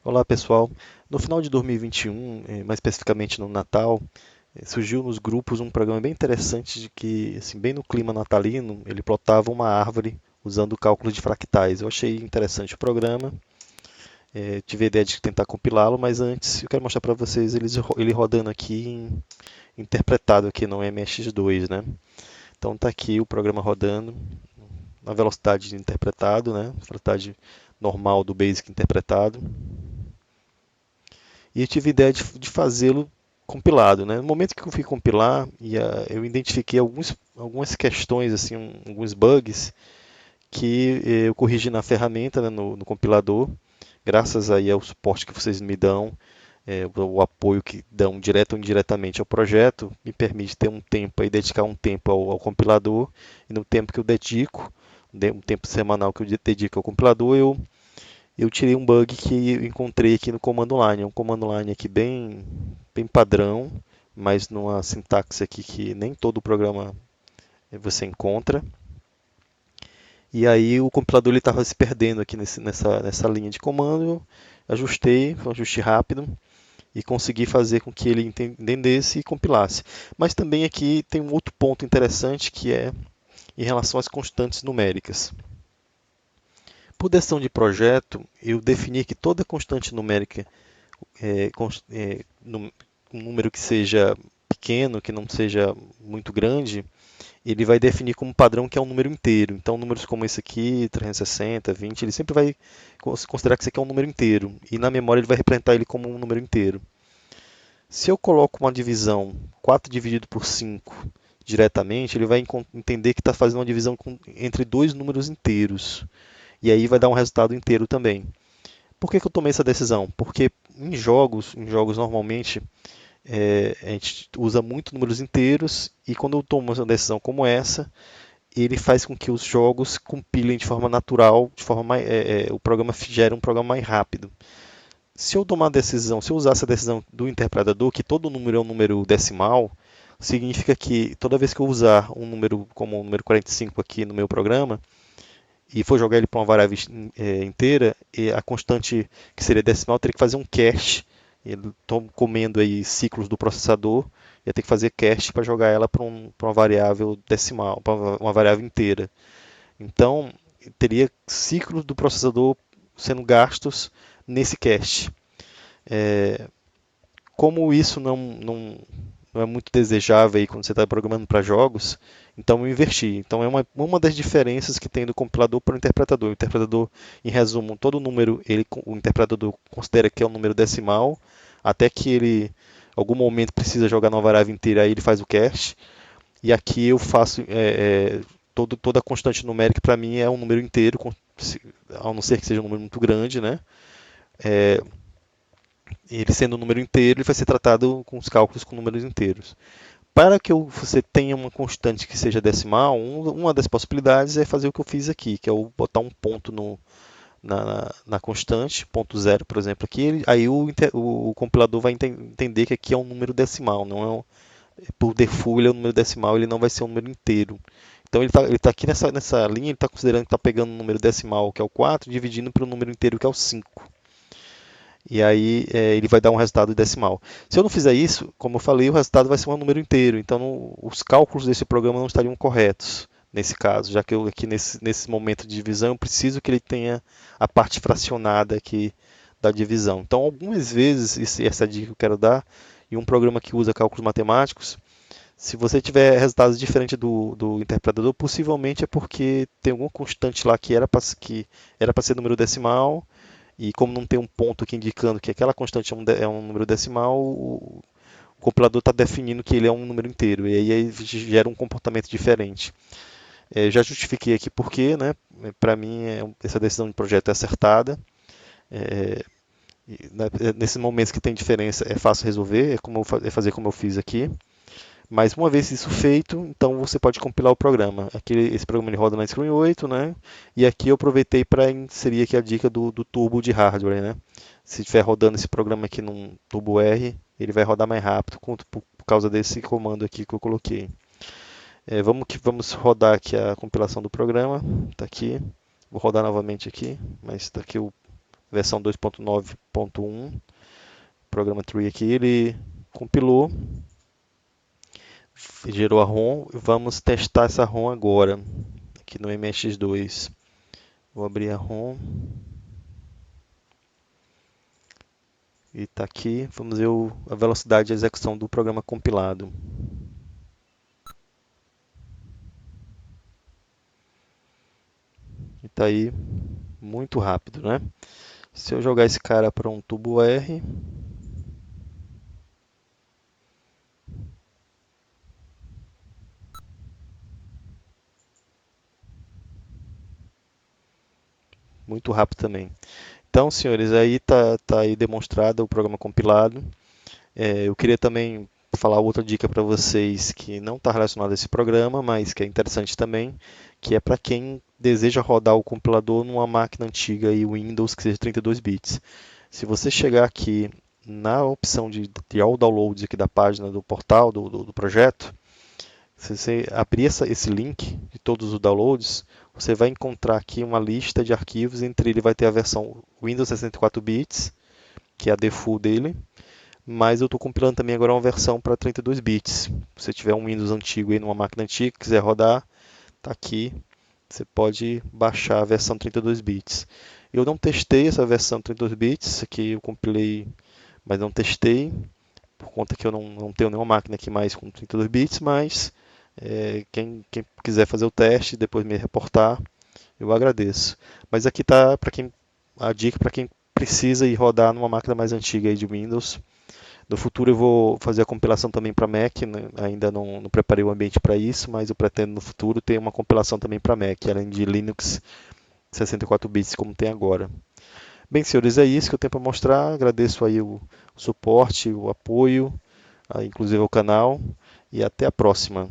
Olá pessoal, no final de 2021, mais especificamente no Natal, surgiu nos grupos um programa bem interessante de que, assim, bem no clima natalino, ele plotava uma árvore usando o cálculo de fractais. Eu achei interessante o programa, tive a ideia de tentar compilá-lo, mas antes eu quero mostrar para vocês ele rodando aqui interpretado aqui no MSX2, né? Então está aqui o programa rodando na velocidade de interpretado, né? Velocidade normal do Basic interpretado. E eu tive a ideia de fazê-lo compilado, né? No momento que eu fui compilar, eu identifiquei algumas questões, assim, alguns bugs que eu corrigi na ferramenta, né, no compilador, graças aí ao suporte que vocês me dão, o apoio que dão direto ou indiretamente ao projeto, me permite ter um tempo aí, dedicar um tempo ao compilador, e no tempo que eu dedico, um tempo semanal que eu dedico ao compilador, eu tirei um bug que eu encontrei aqui no command line. É um command line aqui bem padrão, mas numa sintaxe aqui que nem todo programa você encontra. E aí o compilador estava se perdendo aqui nessa linha de comando. Ajustei, foi um ajuste rápido e consegui fazer com que ele entendesse e compilasse. Mas também aqui tem um outro ponto interessante que é em relação às constantes numéricas. Por decisão de projeto, eu defini que toda constante numérica um número que seja pequeno, que não seja muito grande, ele vai definir como padrão que é um número inteiro. Então, números como esse aqui, 360, 20, ele sempre vai considerar que esse aqui é um número inteiro. E na memória ele vai representar ele como um número inteiro. Se eu coloco uma divisão 4 dividido por 5 diretamente, ele vai entender que está fazendo uma divisão entre dois números inteiros. E aí vai dar um resultado inteiro também. Por que eu tomei essa decisão? Porque em jogos normalmente a gente usa muito números inteiros e quando eu tomo uma decisão como essa, ele faz com que os jogos compilem de forma natural, o programa gere um programa mais rápido. Se eu tomar a decisão, se eu usar essa decisão do interpretador, que todo número é um número decimal, significa que toda vez que eu usar um número como o número 45 aqui no meu programa, e for jogar ele para uma variável inteira, e a constante que seria decimal teria que fazer um cache. Ele comendo aí ciclos do processador, ia ter que fazer cache para jogar ela para uma variável decimal, para uma variável inteira. Então, teria ciclos do processador sendo gastos nesse cache. É, como isso não é muito desejável aí quando você está programando para jogos, então eu inverti. Então é uma das diferenças que tem do compilador para o interpretador. O interpretador, em resumo, todo número o interpretador considera que é um número decimal, até que ele, em algum momento, precisa jogar numa variável inteira, aí ele faz o cache. E aqui eu faço toda a constante numérica para mim é um número inteiro, a não ser que seja um número muito grande, né? É, ele sendo um número inteiro, ele vai ser tratado com os cálculos com números inteiros. Para que você tenha uma constante que seja decimal, uma das possibilidades é fazer o que eu fiz aqui, que é botar um ponto na constante, ponto zero, por exemplo, aqui, aí o compilador vai entender que aqui é um número decimal, não é por default ele é um número decimal, ele não vai ser um número inteiro. Então ele tá aqui nessa linha, ele está considerando que está pegando um número decimal, que é o 4, dividindo pelo número inteiro, que é o 5. E aí ele vai dar um resultado decimal. Se eu não fizer isso, como eu falei, o resultado vai ser um número inteiro. Então os cálculos desse programa não estariam corretos nesse caso, já que eu aqui nesse momento de divisão eu preciso que ele tenha a parte fracionada aqui da divisão. Então algumas vezes, essa é a dica que eu quero dar, em um programa que usa cálculos matemáticos, se você tiver resultados diferentes do interpretador, possivelmente é porque tem alguma constante lá que era para ser número decimal, e como não tem um ponto aqui indicando que aquela constante é um número decimal, o compilador está definindo que ele é um número inteiro. E aí gera um comportamento diferente. Já justifiquei aqui porque, né? Para mim, essa decisão de projeto é acertada. É, Nesses momentos que tem diferença, é fácil resolver, é fazer como eu fiz aqui. Mas uma vez isso feito, então você pode compilar o programa. Esse programa ele roda na Screen 8, né? E aqui eu aproveitei para inserir aqui a dica do turbo de hardware, né? Se estiver rodando esse programa aqui num turbo R, ele vai rodar mais rápido por causa desse comando aqui que eu coloquei. Vamos rodar aqui a compilação do programa. Está aqui. Vou rodar novamente aqui, mas está aqui o versão 2.9.1, programa Tree aqui, ele compilou, gerou a ROM. Vamos testar essa ROM agora, aqui no MSX2. Vou abrir a ROM. E está aqui, vamos ver a velocidade de execução do programa compilado. E está aí, muito rápido, né? Se eu jogar esse cara para um tubo R, muito rápido também. Então, senhores, aí tá aí demonstrado o programa compilado. Eu queria também falar outra dica para vocês que não está relacionada a esse programa, mas que é interessante também, que é para quem deseja rodar o compilador numa máquina antiga e Windows que seja 32 bits. Se você chegar aqui na opção de All Downloads aqui da página do portal do projeto, se você abrir esse link de todos os downloads, você vai encontrar aqui uma lista de arquivos. Entre ele vai ter a versão Windows 64 bits, que é a default dele, mas eu estou compilando também agora uma versão para 32 bits. Se você tiver um Windows antigo aí numa máquina antiga, quiser rodar, está aqui. Você pode baixar a versão 32 bits. Eu não testei essa versão 32 bits, aqui eu compilei, mas não testei, por conta que eu não tenho nenhuma máquina aqui mais com 32 bits, mas quem quiser fazer o teste e depois me reportar, eu agradeço. Mas aqui está a dica para quem precisa ir rodar numa máquina mais antiga aí de Windows. No futuro eu vou fazer a compilação também para Mac, né? Ainda não preparei o ambiente para isso, mas eu pretendo no futuro ter uma compilação também para Mac, além de Linux 64 bits como tem agora. Bem, senhores, é isso que eu tenho para mostrar. Agradeço aí o suporte, o apoio, inclusive ao canal, e até a próxima.